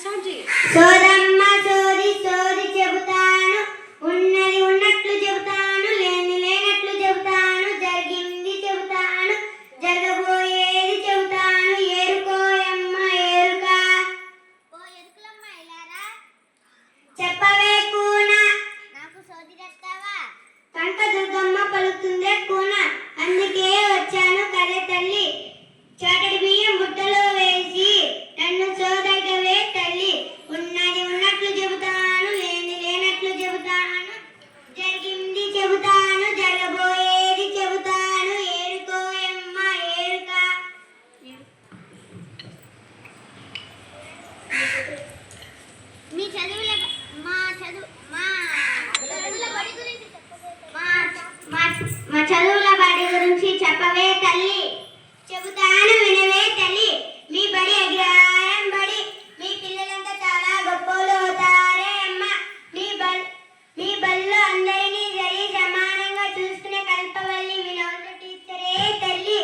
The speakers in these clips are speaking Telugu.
సోదమ్మ సోది సోది చెబుతాను, ఉన్నది ఉన్నట్లు చెబుతాను, లేని లేనట్లు చెబుతాను, జరిగింది చెబుతాను, జరగబోయేది చెబుతాను. ఏరుకోయమ్మ ఏరుక చెప్పవే కూన, నాకు సోది చెప్తావా? కనకదుర్గమ్మ పలుకుతుందే కూన, అందుకే వచ్చాను కదే తల్లి. చాటడి బియ్యం బుట్టలో వేసి నన్ను సోదగవే తల్లి. ఉన్నది ఉన్నట్లు చెబుతాను, లేని లేనట్లు చెబుతాను, జరిగింది చెబుతాను, జరగబోయేది చెబుతాను. ఏరుకోయమ్మ ఏరుక. మీ చదువుల మా చదువు మా చదువుల బడి గురించి మా చదువుల బడి గురించి చెప్పవే తల్లి. చెబుతాను వినవే తల్లి. మీ బడి అగ్రహారం బడి, మీ పిల్లలంతా చాలా గొప్పలు అవుతారే అమ్మ. మీ బడిలో అందరినీ సరి సమానంగా చూసుకునే కల్పవల్లి వినోద టీచరే తల్లి.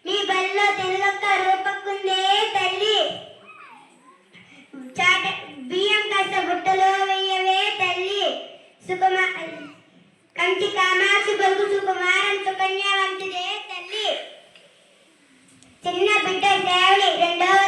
మీ బడిలో తెలుగక్క రూపక్కుందే తల్లి. బియ్యం కాస్త బుట్టలో వెయ్యవే తల్లి. కంచి కామాక్షి బొగ్గు సుకుమారం సుకన్యావంతుడే తల్లి. చిన్న బిడ్డ సేవలి రెండవ